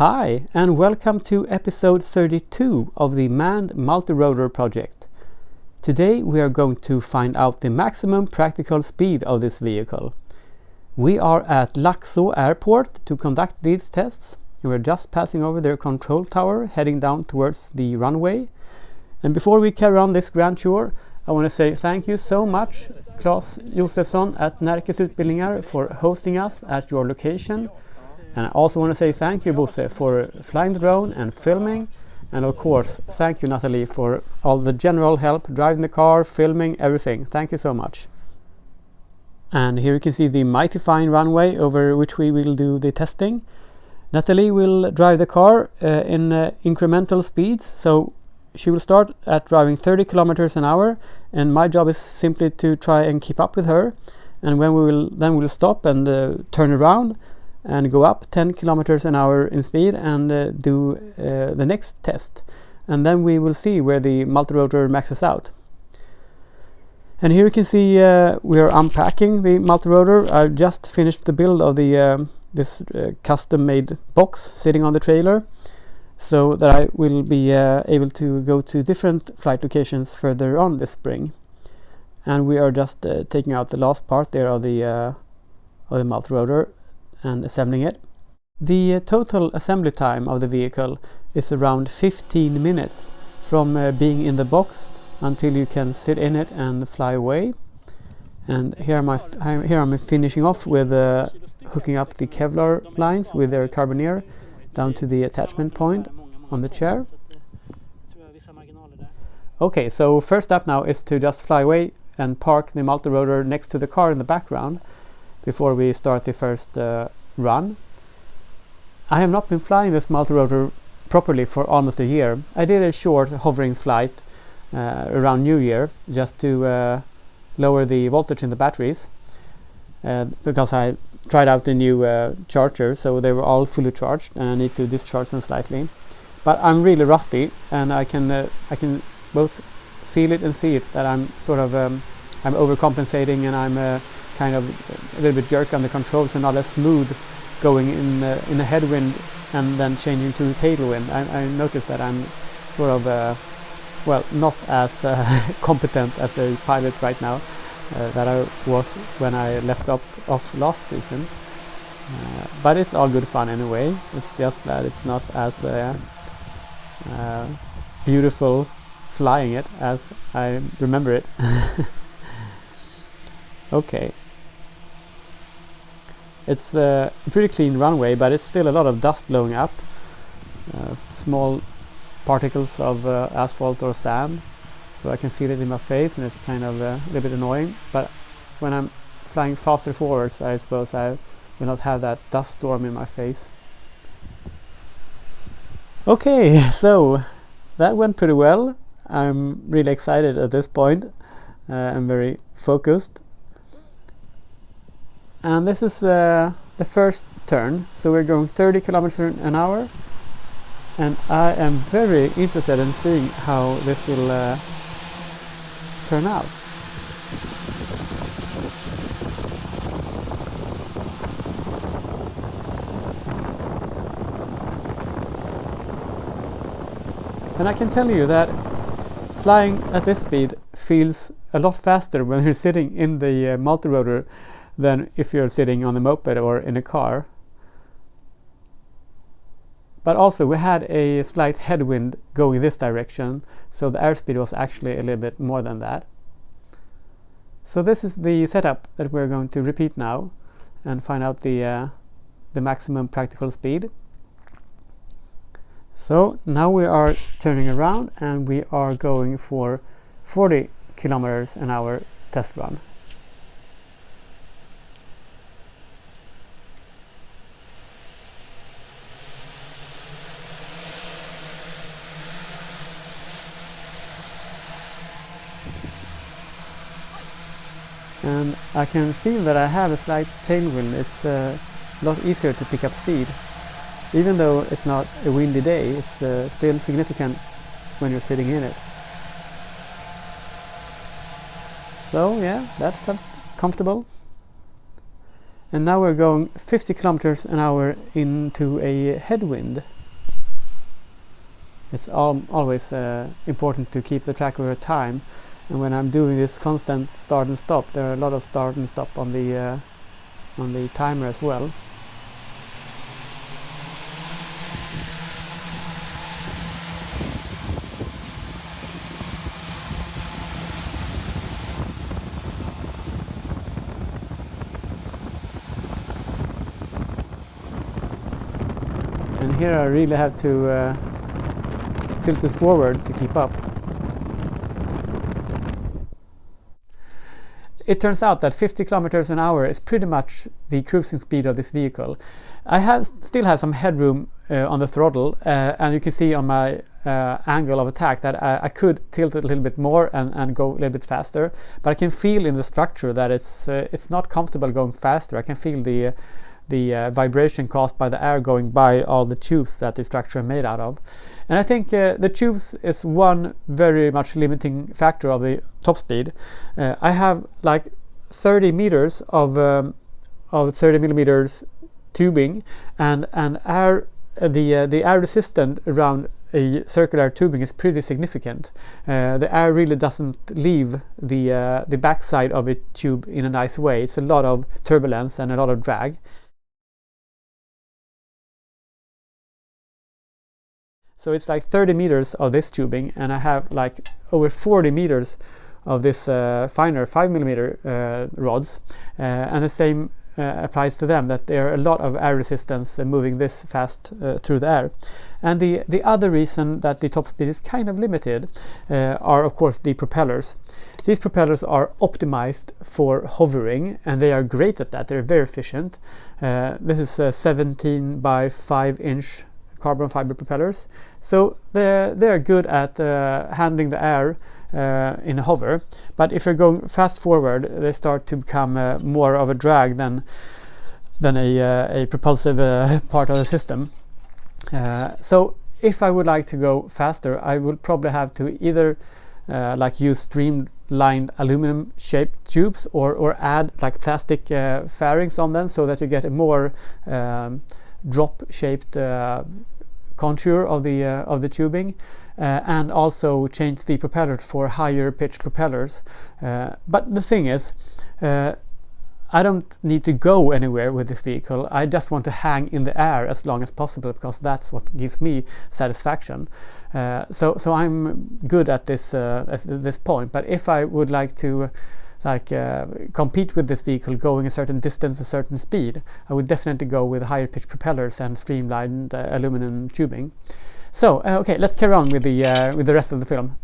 Hi, and welcome to episode 32 of the Manned Multi-Rotor project. Today we are going to find out the maximum practical speed of this vehicle. We are at Laxå Airport to conduct these tests. We're just passing over their control tower, heading down towards the runway. And before we carry on this grand tour, I want to say thank you so much, Claes Josefsson at Närkes Utbildningar, for hosting us at your location. And I also want to say thank you, Bosse, for flying the drone and filming. And of course, thank you, Natalie, for all the general help, driving the car, filming, everything. Thank you so much. And here you can see the mighty fine runway over which we will do the testing. Natalie will drive the car in incremental speeds. So she will start at driving 30 kilometers an hour. And my job is simply to try and keep up with her. And when we'll stop and turn around and go up 10 kilometers an hour in speed and do the next test. And then we will see where the multi-rotor maxes out. And here you can see we are unpacking the multi-rotor. I just finished the build of the this custom-made box sitting on the trailer, so that I will be able to go to different flight locations further on this spring. And we are just taking out the last part there of the multi-rotor and assembling it. The total assembly time of the vehicle is around 15 minutes from being in the box until you can sit in it and fly away. And here I'm finishing off with hooking up the Kevlar lines with their carboneer down to the attachment point on the chair. Okay, so first up now is to just fly away and park the multi-rotor next to the car in the background before we start the first run. I have not been flying this multi-rotor properly for almost a year. I did a short hovering flight around New Year just to lower the voltage in the batteries because I tried out the new charger, so they were all fully charged and I need to discharge them slightly. But I'm really rusty, and I can both feel it and see it that I'm sort of I'm overcompensating, and I'm kind of a little bit jerk on the controls and not as smooth going in a headwind and then changing to tailwind. I noticed that I'm sort of well, not as competent as a pilot right now that I was when I left off last season. But it's all good fun anyway. It's just that it's not as beautiful flying it as I remember it. Okay. It's a pretty clean runway, but it's still a lot of dust blowing up. Small particles of asphalt or sand, so I can feel it in my face, and it's kind of a little bit annoying. But when I'm flying faster forwards, I suppose I will not have that dust storm in my face. Okay, so that went pretty well. I'm really excited at this point. I'm very focused. And this is the first turn, so we're going 30 kilometers an hour, and I am very interested in seeing how this will turn out. And I can tell you that flying at this speed feels a lot faster when you're sitting in the multi-rotor than if you're sitting on a moped or in a car. But also we had a slight headwind going this direction, so the airspeed was actually a little bit more than that. So this is the setup that we're going to repeat now and find out the maximum practical speed. So now we are turning around and we are going for 40 kilometers an hour test run. And I can feel that I have a slight tailwind. It's a lot easier to pick up speed. Even though it's not a windy day, it's still significant when you're sitting in it. So yeah, that felt comfortable. And now we're going 50 kilometers an hour into a headwind. It's always important to keep the track of your time, and when I'm doing this constant start and stop, there are a lot of start and stop on the timer as well. And here I really have to tilt this forward to keep up. It turns out that 50 kilometers an hour is pretty much the cruising speed of this vehicle. I still have some headroom on the throttle, and you can see on my angle of attack that I could tilt it a little bit more and go a little bit faster, but I can feel in the structure that it's not comfortable going faster. I can feel the vibration caused by the air going by all the tubes that the structure is made out of. And I think the tubes is one very much limiting factor of the top speed. I have like 30 meters of 30 millimeters tubing, and air, the air resistance around a circular tubing is pretty significant. The air really doesn't leave the backside of a tube in a nice way. It's a lot of turbulence and a lot of drag. So it's like 30 meters of this tubing, and I have like over 40 meters of this finer 5mm rods, and the same applies to them, that there are a lot of air resistance moving this fast through the air. And the other reason that the top speed is kind of limited are of course the propellers. These propellers are optimized for hovering, and they are great at that. They're very efficient. This is 17 by 5-inch carbon fiber propellers, so they're good at handling the air in a hover. But if you're going fast forward, they start to become more of a drag than a propulsive part of the system. So if I would like to go faster, I would probably have to either like use streamlined aluminum shaped tubes, or add like plastic fairings on them, so that you get a more drop shaped contour of the tubing, and also change the propeller for higher pitch propellers. But the thing is, I don't need to go anywhere with this vehicle. I just want to hang in the air as long as possible, because that's what gives me satisfaction. So I'm good at this point. But if I would like to compete with this vehicle going a certain distance, a certain speed, I would definitely go with higher pitch propellers and streamlined aluminum tubing. So okay, let's carry on with the rest of the film.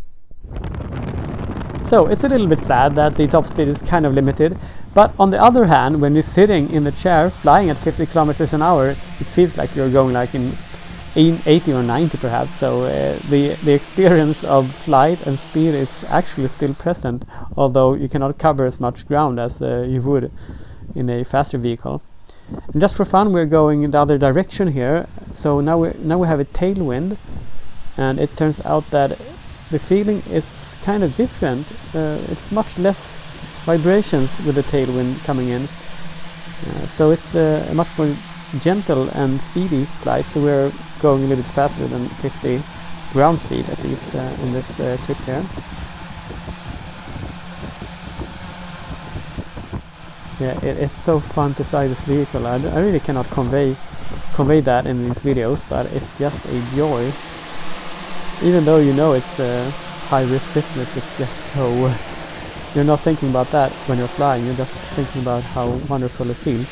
So it's a little bit sad that the top speed is kind of limited, but on the other hand, when you're sitting in the chair flying at 50 kilometers an hour, it feels like you're going like in 80 or 90 perhaps. So the experience of flight and speed is actually still present, although you cannot cover as much ground as you would in a faster vehicle. And just for fun, we're going in the other direction here. So now we have a tailwind, and it turns out that the feeling is kind of different. It's much less vibrations with the tailwind coming in, so it's a much more gentle and speedy flight. So we're going a little bit faster than 50 ground speed, at least in this clip here. Yeah, it is so fun to fly this vehicle. I really cannot convey that in these videos, but it's just a joy. Even though you know it's a high-risk business, it's just so... you're not thinking about that when you're flying, you're just thinking about how wonderful it feels.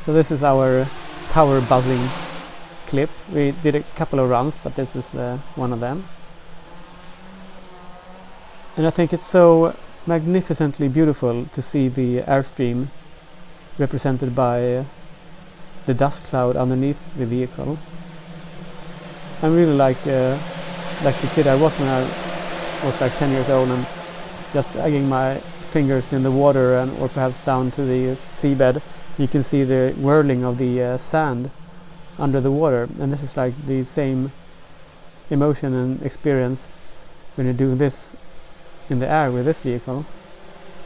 So this is our tower buzzing clip. We did a couple of runs, but this is one of them. And I think it's so magnificently beautiful to see the airstream represented by the dust cloud underneath the vehicle. I'm really like the kid I was when I was like 10 years old, and just dragging my fingers in the water or perhaps down to the seabed you can see the whirling of the sand under the water, and this is like the same emotion and experience when you're doing this in the air with this vehicle.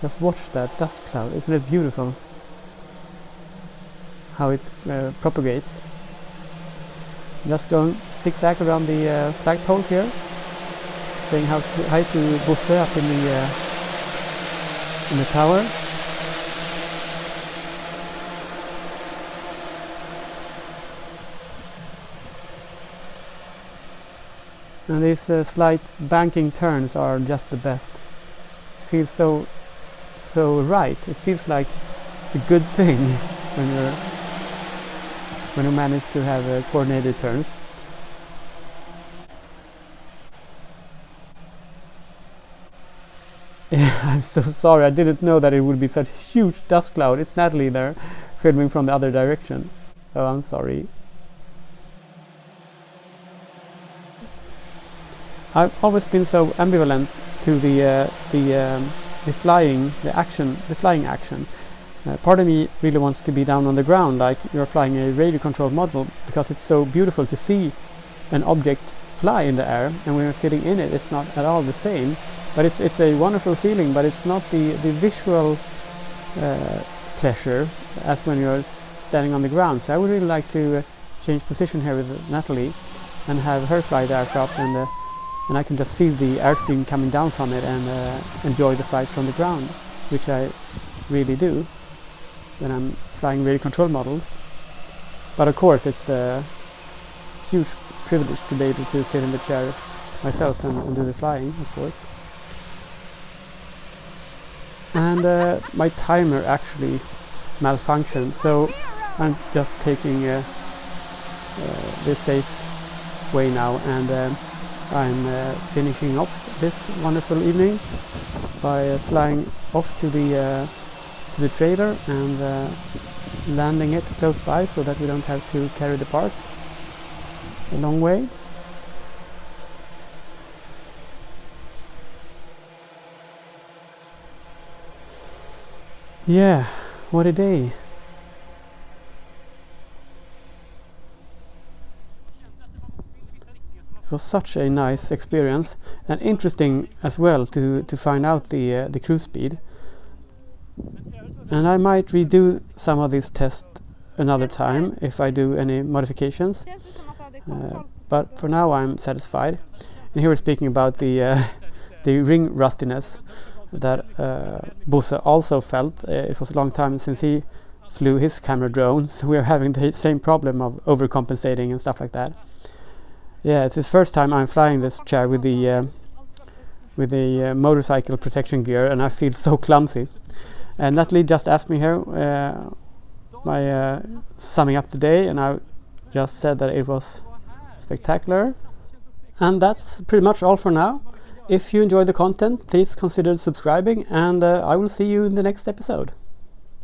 Just watch that dust cloud, isn't it beautiful how it propagates. Just going zigzag around the flagpoles here, saying hi to Bosse up in the tower. And these slight banking turns are just the best. It feels so right. It feels like a good thing when you manage to have coordinated turns. Yeah, I'm so sorry. I didn't know that it would be such a huge dust cloud. It's Natalie there, filming from the other direction. Oh, I'm sorry. I've always been so ambivalent to the flying action. Part of me really wants to be down on the ground, like you're flying a radio-controlled model, because it's so beautiful to see an object fly in the air, and when you're sitting in it, it's not at all the same. But it's a wonderful feeling, but it's not the visual pleasure as when you're standing on the ground. So I would really like to change position here with Natalie and have her fly the aircraft, and I can just feel the airstream coming down from it and enjoy the flight from the ground, which I really do when I'm flying radio control models. But of course it's a huge privilege to be able to sit in the chair myself and do the flying, of course. And my timer actually malfunctioned, so I'm just taking the safe way now, and I'm finishing off this wonderful evening by flying off to the trailer and landing it close by so that we don't have to carry the parts a long way. Yeah, what a day. It was such a nice experience, and interesting as well to find out the cruise speed. And I might redo some of these tests another time if I do any modifications. But for now I'm satisfied. And here we're speaking about the ring rustiness that Bosse also felt. It was a long time since he flew his camera drone, so we're having the same problem of overcompensating and stuff like that. Yeah, it's his first time I'm flying this chair with the motorcycle protection gear, and I feel so clumsy. And Natalie just asked me here my summing up the day, and I just said that it was spectacular. And that's pretty much all for now. If you enjoyed the content, please consider subscribing, and I will see you in the next episode.